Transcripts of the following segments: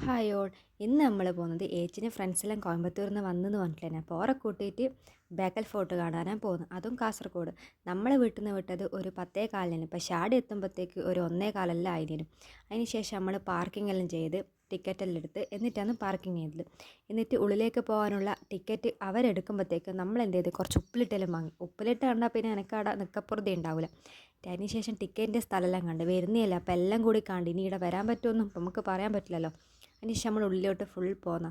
Hi all. ഇന്ന് നമ്മൾ പോകുന്നത് ഏച്ചിൻ്റെ ഫ്രണ്ട്സെല്ലാം കോയമ്പത്തൂരിൽ നിന്ന് വന്നെന്ന് പറഞ്ഞിട്ടുണ്ടായിരുന്നു. അപ്പോൾ ഓരെ കൂട്ടിയിട്ട് ബേക്കൽ ഫോർട്ട് കാണാനാണ് പോകുന്നത്, അതും കാസർഗോഡ്. നമ്മളെ വീട്ടിൽ നിന്ന് വിട്ടത് ഒരു 10:15, പക്ഷേ ആടെ എത്തുമ്പോഴത്തേക്ക് ഒരു 1:15 ആയിരുന്നു. അതിന് ശേഷം നമ്മൾ പാർക്കിംഗ് എല്ലാം ചെയ്ത് ടിക്കറ്റെല്ലാം എടുത്ത് എന്നിട്ടാണ് പാർക്കിംഗ് ചെയ്തത്. എന്നിട്ട് ഉള്ളിലേക്ക് പോകാനുള്ള ടിക്കറ്റ് അവരെടുക്കുമ്പോഴത്തേക്ക് നമ്മൾ എന്ത് ചെയ്ത് കുറച്ച് ഉപ്പിലിട്ടെല്ലാം വാങ്ങി. ഉപ്പിലിട്ട് കണ്ടാൽ പിന്നെ എനിക്കവിടെ നിൽക്കപ്പുറത്തേ ഉണ്ടാവില്ല. അതിന് ശേഷം ടിക്കറ്റിൻ്റെ സ്ഥലമെല്ലാം കണ്ട് വരുന്നേയില്ല. അപ്പോൾ എല്ലാം കൂടി കണ്ട് ഇനി ഇവിടെ വരാൻ പറ്റുമെന്നും നമുക്ക് പറയാൻ പറ്റില്ലല്ലോ. അതിന് ശേഷം നമ്മൾ ഉള്ളിലോട്ട് ഫുൾ പോന്ന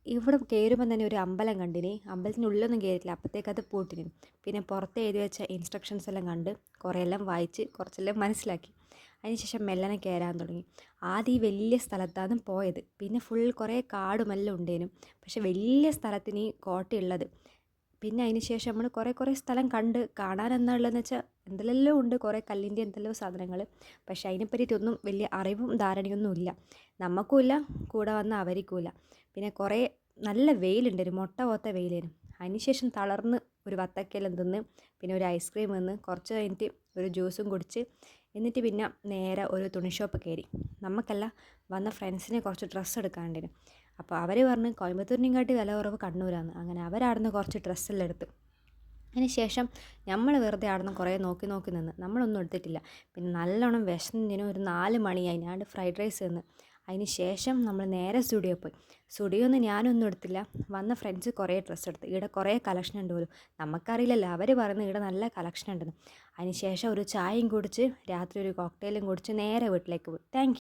ഇവിടെ കയറുമ്പോൾ തന്നെ ഒരു അമ്പലം കണ്ടിനി. അമ്പലത്തിൻ്റെ ഉള്ളിലൊന്നും കയറിയിട്ടില്ല, അപ്പോഴത്തേക്ക് അത് പൂട്ടിനി. പിന്നെ പുറത്ത് എഴുതി വെച്ച ഇൻസ്ട്രക്ഷൻസ് എല്ലാം കണ്ട് കുറേ എല്ലാം വായിച്ച് കുറച്ചെല്ലാം മനസ്സിലാക്കി. അതിനുശേഷം മെല്ലനെ കയറാൻ തുടങ്ങി. ആദ്യം ഈ വലിയ സ്ഥലത്താണ് പോയത്. പിന്നെ ഫുൾ കുറേ കാടുമെല്ലാം ഉണ്ടേനും, പക്ഷെ വലിയ സ്ഥലത്തിന് ഈ കോട്ടയുള്ളത്. പിന്നെ അതിന് ശേഷം നമ്മൾ കുറേ സ്ഥലം കണ്ട് കാണാൻ എന്താണുള്ളതെന്ന് വെച്ചാൽ എന്തെല്ലാം ഉണ്ട്, കുറേ കല്ലിൻ്റെ എന്തെല്ലോ സാധനങ്ങൾ. പക്ഷേ അതിനെ പറ്റിയിട്ടൊന്നും വലിയ അറിവും ധാരണയൊന്നും ഇല്ല, നമുക്കുമില്ല, കൂടെ വന്ന അവർക്കുമില്ല. പിന്നെ കുറേ നല്ല വെയിലുണ്ട്, ഒരു മുട്ട പോലത്തെ വെയിലേനും. അതിന് ശേഷം തളർന്ന് ഒരു വത്തക്കയെല്ലാം തിന്ന് പിന്നെ ഒരു ഐസ്ക്രീം തിന്ന് കുറച്ച് കഴിഞ്ഞിട്ട് ഒരു ജ്യൂസും കുടിച്ച് എന്നിട്ട് പിന്നെ നേരെ ഒരു തുണി ഷോപ്പ് കയറി. നമുക്കല്ല, വന്ന ഫ്രണ്ട്സിനെ കുറച്ച് ഡ്രസ്സ് എടുക്കാണ്ടിന്. അപ്പോൾ അവർ പറഞ്ഞ് കോയമ്പത്തൂരിനെക്കാട്ടി വില കുറവ് കണ്ണൂരാണ്. അങ്ങനെ അവരവിടുന്ന് കുറച്ച് ഡ്രസ്സെല്ലാം എടുത്ത്. അതിന് ശേഷം നമ്മൾ വെറുതെ അവിടുന്ന് കുറേ നോക്കി നിന്ന് നമ്മളൊന്നും എടുത്തിട്ടില്ല. പിന്നെ നല്ലോണം വിശന്നതിന് ഒരു 4 മണിയായി. ഞാൻ ഫ്രൈഡ് റൈസ് തിന്ന്. അതിന് ശേഷം നമ്മൾ നേരെ സ്റ്റുഡിയോ പോയി. സ്റ്റുഡിയോന്ന് ഞാനൊന്നും എടുത്തില്ല, വന്ന ഫ്രണ്ട്സ് കുറേ ഡ്രസ്സ് എടുത്ത്. ഇവിടെ കുറേ കളക്ഷൻ ഉണ്ട് പോലും, നമുക്കറിയില്ലല്ലോ, അവർ പറയുന്നത് ഇവിടെ നല്ല കളക്ഷൻ ഉണ്ടെന്ന്. അതിന് ശേഷം ഒരു ചായയും കുടിച്ച് രാത്രി ഒരു കോക്ടെയിലും കുടിച്ച് നേരെ വീട്ടിലേക്ക് പോയി. Thank you.